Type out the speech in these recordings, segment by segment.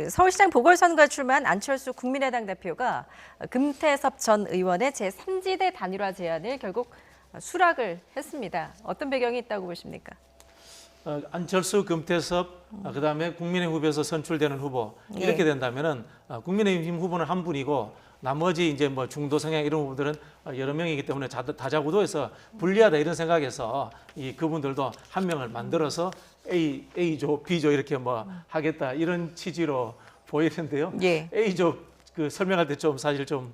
서울시장 보궐선거에 출마한 안철수 국민의당 대표가 금태섭 전 의원의 제3지대 단일화 제안을 결국 수락을 했습니다. 어떤 배경이 있다고 보십니까? 안철수, 금태섭, 그다음에 국민의힘 후보에서 선출되는 후보 이렇게 된다면은 국민의힘 후보는 한 분이고 나머지 이제 뭐 중도 성향 이런 후보들은 여러 명이기 때문에 다자구도해서 불리하다 이런 생각에서 그분들도 한 명을 만들어서 A조, B조 이렇게 뭐 하겠다 이런 취지로 보이는데요. 예. A조 그 설명할 때 좀 사실 좀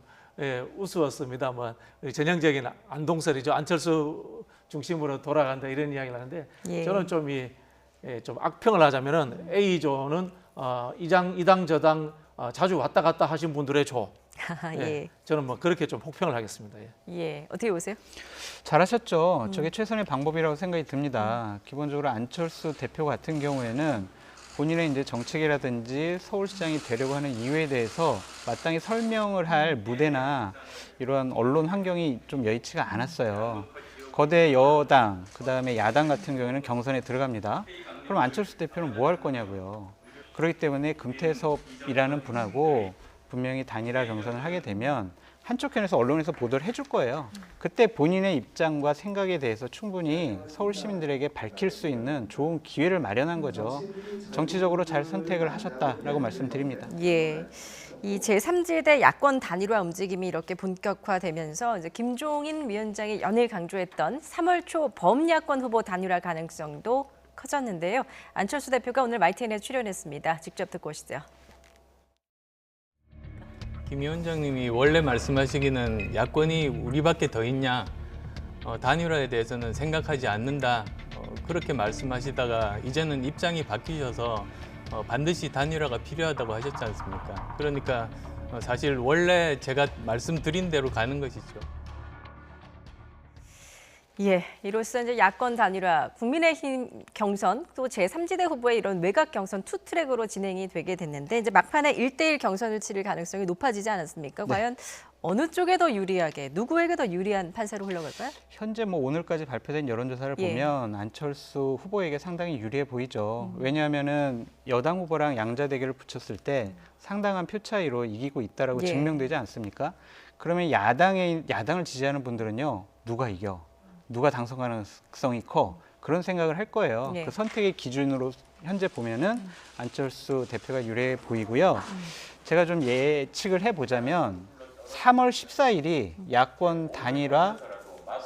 우스웠습니다. 뭐 전형적인 안동설이죠. 안철수 중심으로 돌아간다 이런 이야기를 하는데 예. 저는 좀 악평을 하자면은 A조는 이당 저당 자주 왔다 갔다 하신 분들의 조. 예. 저는 뭐 그렇게 좀 혹평을 하겠습니다. 예. 어떻게 보세요? 잘하셨죠. 저게 최선의 방법이라고 생각이 듭니다. 기본적으로 안철수 대표 같은 경우에는 본인의 이제 정책이라든지 서울시장이 되려고 하는 이유에 대해서 마땅히 설명을 할 무대나 이러한 언론 환경이 좀 여의치가 않았어요. 거대 여당, 그다음에 야당 같은 경우에는 경선에 들어갑니다. 그럼 안철수 대표는 뭐 할 거냐고요. 그렇기 때문에 금태섭이라는 분하고 분명히 단일화 경선을 하게 되면 한쪽 편에서 언론에서 보도를 해줄 거예요. 그때 본인의 입장과 생각에 대해서 충분히 서울 시민들에게 밝힐 수 있는 좋은 기회를 마련한 거죠. 정치적으로 잘 선택을 하셨다라고 말씀드립니다. 예. 이 제3지대 야권 단일화 움직임이 이렇게 본격화되면서 이제 김종인 위원장이 연일 강조했던 3월 초 범야권 후보 단일화 가능성도 커졌는데요. 안철수 대표가 오늘 마이틴에 출연했습니다. 직접 듣고 오시죠. 김 위원장님이 원래 말씀하시기는 야권이 우리밖에 더 있냐, 단일화에 대해서는 생각하지 않는다, 그렇게 말씀하시다가 이제는 입장이 바뀌셔서 반드시 단일화가 필요하다고 하셨지 않습니까? 그러니까 사실 원래 제가 말씀드린 대로 가는 것이죠. 예, 이로써 이제 야권 단일화, 국민의힘 경선, 또 제3지대 후보의 이런 외곽 경선 투 트랙으로 진행이 되게 됐는데 이제 막판에 1대1 경선을 치를 가능성이 높아지지 않았습니까? 네. 과연 어느 쪽에 더 유리하게, 누구에게 더 유리한 판세로 흘러갈까요? 현재 뭐 오늘까지 발표된 여론조사를 예. 보면 안철수 후보에게 상당히 유리해 보이죠. 왜냐하면은 여당 후보랑 양자 대결을 붙였을 때 상당한 표 차이로 이기고 있다라고 예. 증명되지 않습니까? 그러면 야당을 지지하는 분들은요, 누가 이겨? 누가 당선 가능성이 커? 그런 생각을 할 거예요. 예. 그 선택의 기준으로 현재 보면은 안철수 대표가 유리해 보이고요. 제가 좀 예측을 해보자면 3월 14일이 야권 단일화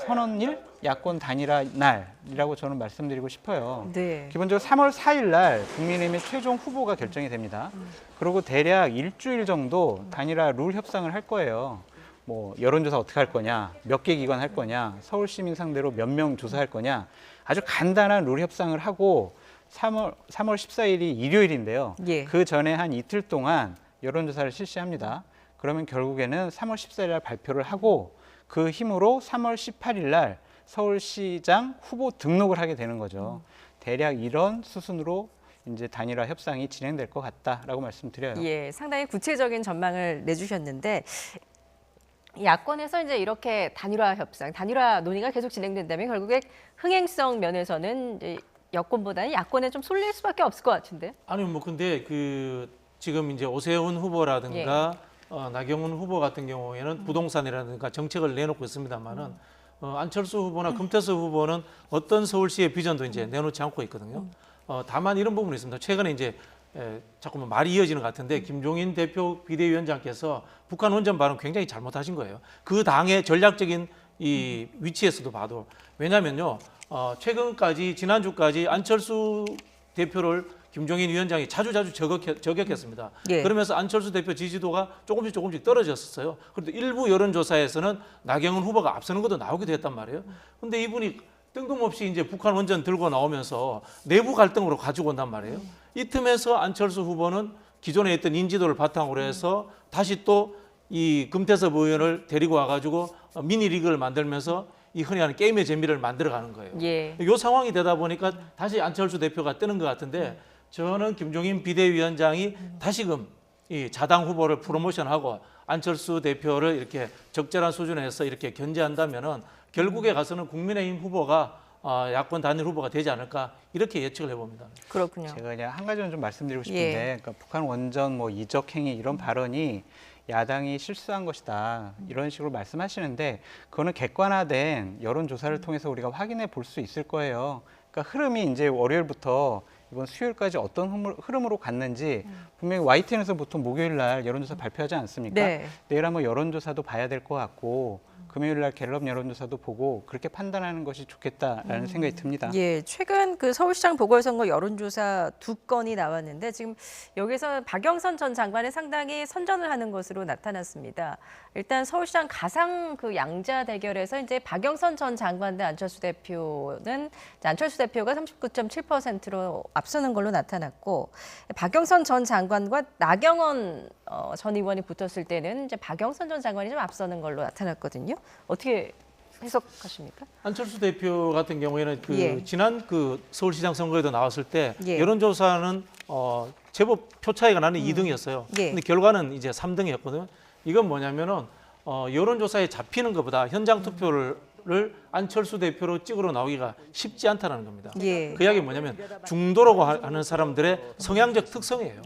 선언일, 야권 단일화 날이라고 저는 말씀드리고 싶어요. 네. 기본적으로 3월 4일 날 국민의힘의 최종 후보가 결정이 됩니다. 그리고 대략 일주일 정도 단일화 룰 협상을 할 거예요. 뭐 여론조사 어떻게 할 거냐, 몇 개 기관 할 거냐, 서울 시민 상대로 몇 명 조사할 거냐, 아주 간단한 룰 협상을 하고 3월 14일이 일요일인데요. 예. 그 전에 한 이틀 동안 여론조사를 실시합니다. 그러면 결국에는 3월 14일 날 발표를 하고 그 힘으로 3월 18일 날 서울시장 후보 등록을 하게 되는 거죠. 대략 이런 수순으로 이제 단일화 협상이 진행될 것 같다라고 말씀드려요. 예, 상당히 구체적인 전망을 내주셨는데 야권에서 이제 이렇게 단일화 협상, 단일화 논의가 계속 진행된다면 결국에 흥행성 면에서는 이제 여권보다는 야권에 좀 쏠릴 수밖에 없을 것 같은데. 아니 뭐 근데 지금 이제 오세훈 후보라든가 나경원 후보 같은 경우에는 부동산이라든가 정책을 내놓고 있습니다만은 안철수 후보나 금태섭 후보는 어떤 서울시의 비전도 이제 내놓지 않고 있거든요. 다만 이런 부분이 있습니다. 최근에 이제 자꾸만 말이 이어지는 것 같은데 김종인 대표 비대위원장께서 북한 원전 발언 굉장히 잘못하신 거예요. 그 당의 전략적인 이 위치에서도 봐도 왜냐면요. 최근까지 지난주까지 안철수 대표를 김종인 위원장이 자주 저격했습니다. 예. 그러면서 안철수 대표 지지도가 조금씩 떨어졌었어요. 그런데 일부 여론조사에서는 나경원 후보가 앞서는 것도 나오기도 했단 말이에요. 근데 이분이 뜬금없이 이제 북한 원전 들고 나오면서 내부 갈등으로 가지고 온단 말이에요. 이 틈에서 안철수 후보는 기존에 있던 인지도를 바탕으로 해서 다시 또 이 금태섭 의원을 데리고 와가지고 미니 리그를 만들면서 이 흔히 하는 게임의 재미를 만들어가는 거예요. 예. 이 상황이 되다 보니까 다시 안철수 대표가 뜨는 것 같은데 저는 김종인 비대위원장이 다시금 이 자당 후보를 프로모션하고 안철수 대표를 이렇게 적절한 수준에서 이렇게 견제한다면은 결국에 가서는 국민의힘 후보가 야권 단일 후보가 되지 않을까 이렇게 예측을 해봅니다. 그렇군요. 제가 그냥 한 가지는 좀 말씀드리고 싶은데, 그러니까 북한 원전 뭐 이적 행위 이런 발언이 야당이 실수한 것이다 이런 식으로 말씀하시는데, 그거는 객관화된 여론조사를 통해서 우리가 확인해 볼 수 있을 거예요. 그러니까 흐름이 이제 월요일부터 이번 수요일까지 어떤 흐름으로 갔는지 분명히 YTN에서 보통 목요일 날 여론조사 발표하지 않습니까? 네. 내일 한번 여론조사도 봐야 될 것 같고, 금요일 날 갤럽 여론조사도 보고 그렇게 판단하는 것이 좋겠다라는 생각이 듭니다. 예, 최근 그 서울시장 보궐선거 여론조사 2건이 나왔는데 지금 여기서 박영선 전 장관이 상당히 선전을 하는 것으로 나타났습니다. 일단 서울시장 가상 그 양자 대결에서 이제 박영선 전 장관 대 안철수 대표는 안철수 대표가 39.7%로 앞서는 걸로 나타났고, 박영선 전 장관과 나경원 전 의원이 붙었을 때는 이제 박영선 전 장관이 좀 앞서는 걸로 나타났거든요. 어떻게 해석하십니까? 안철수 대표 같은 경우에는 그 예. 지난 그 서울시장 선거에도 나왔을 때 예. 여론조사는 제법 표 차이가 나는 2등이었어요. 예. 근데 결과는 이제 3등이었거든요. 이건 뭐냐면은 여론조사에 잡히는 것보다 현장 투표를 안철수 대표로 찍으러 나오기가 쉽지 않다는 겁니다. 예. 그 이야기 뭐냐면 중도라고 하는 사람들의 성향적 특성이에요.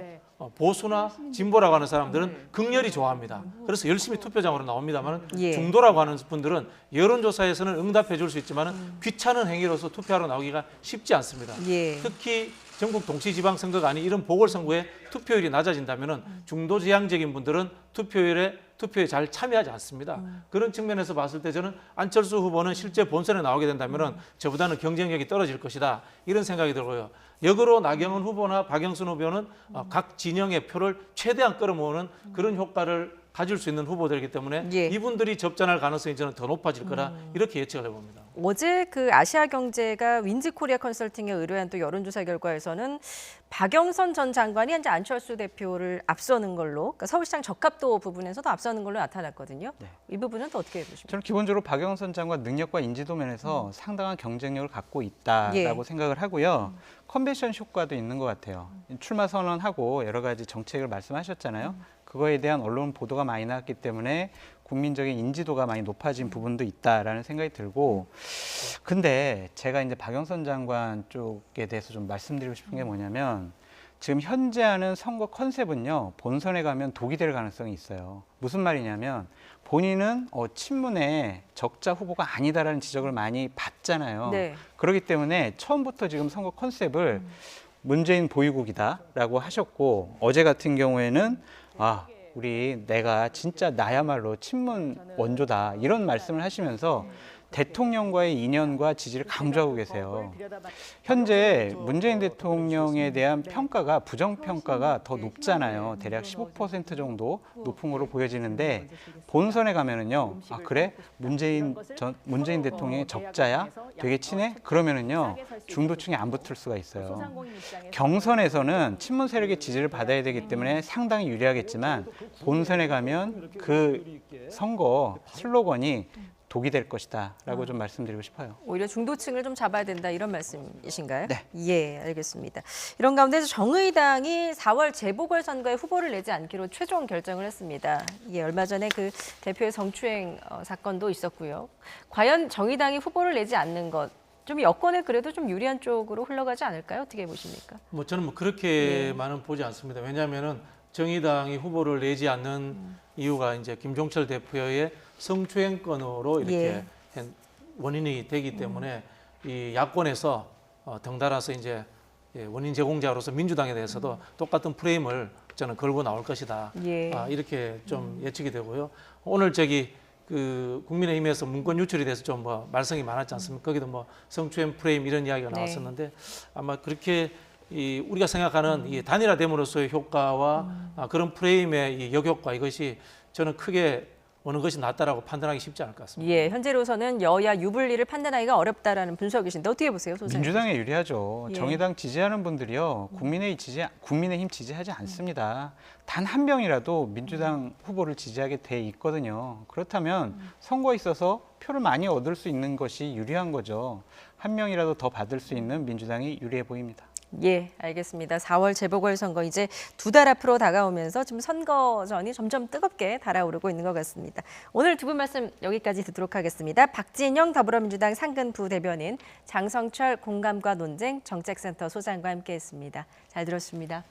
보수나 진보라고 하는 사람들은 극렬히 좋아합니다. 그래서 열심히 투표장으로 나옵니다만 예. 중도라고 하는 분들은 여론조사에서는 응답해 줄 수 있지만 귀찮은 행위로서 투표하러 나오기가 쉽지 않습니다. 예. 특히 전국 동시지방선거가 아닌 이런 보궐선거에 투표율이 낮아진다면 중도지향적인 분들은 투표에 잘 참여하지 않습니다. 그런 측면에서 봤을 때 저는 안철수 후보는 실제 본선에 나오게 된다면 저보다는 경쟁력이 떨어질 것이다 이런 생각이 들고요. 역으로 나경원 후보나 박영선 후보는 각 진영의 표를 최대한 끌어모으는 그런 효과를 가질 수 있는 후보들이기 때문에 예. 이분들이 접전할 가능성이 저는 더 높아질 거라 이렇게 예측을 해봅니다. 어제 그 아시아경제가 윈즈코리아 컨설팅에 의뢰한 또 여론조사 결과에서는 박영선 전 장관이 이제 안철수 대표를 앞서는 걸로, 그러니까 서울시장 적합도 부분에서도 앞서는 걸로 나타났거든요. 네. 이 부분은 또 어떻게 보십니까? 저는 기본적으로 박영선 장관 능력과 인지도 면에서 상당한 경쟁력을 갖고 있다라고 예. 생각을 하고요. 컨벤션 효과도 있는 것 같아요. 출마 선언하고 여러 가지 정책을 말씀하셨잖아요. 그거에 대한 언론 보도가 많이 나왔기 때문에 국민적인 인지도가 많이 높아진 부분도 있다라는 생각이 들고, 근데 제가 이제 박영선 장관 쪽에 대해서 좀 말씀드리고 싶은 게 뭐냐면, 지금 현재 하는 선거 컨셉은요, 본선에 가면 독이 될 가능성이 있어요. 무슨 말이냐면, 본인은 친문의 적자 후보가 아니다라는 지적을 많이 받잖아요. 네. 그렇기 때문에 처음부터 지금 선거 컨셉을 문재인 보유국이다라고 하셨고, 어제 같은 경우에는 내가 진짜 나야말로 친문 원조다 이런 말씀을 하시면서 대통령과의 인연과 지지를 강조하고 계세요. 현재 문재인 대통령에 대한 평가가, 부정평가가 더 높잖아요. 대략 15% 정도 높은 걸로 보여지는데, 본선에 가면은요, 그래? 문재인 대통령의 적자야? 되게 친해? 그러면은요, 중도층이 안 붙을 수가 있어요. 경선에서는 친문 세력의 지지를 받아야 되기 때문에 상당히 유리하겠지만, 본선에 가면 그 선거 슬로건이 독이 될 것이다라고 좀 말씀드리고 싶어요. 오히려 중도층을 좀 잡아야 된다 이런 말씀이신가요? 네. 예, 알겠습니다. 이런 가운데서 정의당이 4월 재보궐선거에 후보를 내지 않기로 최종 결정을 했습니다. 예, 얼마 전에 그 대표의 성추행 사건도 있었고요. 과연 정의당이 후보를 내지 않는 것, 좀 여권에 그래도 좀 유리한 쪽으로 흘러가지 않을까요? 어떻게 보십니까? 저는 그렇게만은 보지 않습니다. 왜냐하면은 정의당이 후보를 내지 않는 이유가 이제 김종철 대표의 성추행 건으로 이렇게 원인이 되기 때문에 이 야권에서 덩달아서 이제 원인 제공자로서 민주당에 대해서도 똑같은 프레임을 저는 걸고 나올 것이다. 예. 이렇게 좀 예측이 되고요. 오늘 그 국민의힘에서 문건 유출에 대해서 좀 말썽이 많았지 않습니까? 거기도 성추행 프레임 이런 이야기가 나왔었는데 아마 그렇게 우리가 생각하는 이 단일화됨으로써의 효과와 그런 프레임의 이 역효과, 이것이 저는 크게 어느 것이 낫다라고 판단하기 쉽지 않을 것 같습니다. 예, 현재로서는 여야 유불리를 판단하기가 어렵다라는 분석이신데 어떻게 보세요, 소장님? 민주당에 유리하죠. 예. 정의당 지지하는 분들이요, 국민의힘 지지하지 않습니다. 단 한 명이라도 민주당 후보를 지지하게 돼 있거든요. 그렇다면 선거에 있어서 표를 많이 얻을 수 있는 것이 유리한 거죠. 한 명이라도 더 받을 수 있는 민주당이 유리해 보입니다. 예, 알겠습니다. 4월 재보궐선거 이제 2달 앞으로 다가오면서 지금 선거전이 점점 뜨겁게 달아오르고 있는 것 같습니다. 오늘 두 분 말씀 여기까지 듣도록 하겠습니다. 박진영 더불어민주당 상근 부대변인, 장성철 공감과 논쟁 정책센터 소장과 함께했습니다. 잘 들었습니다.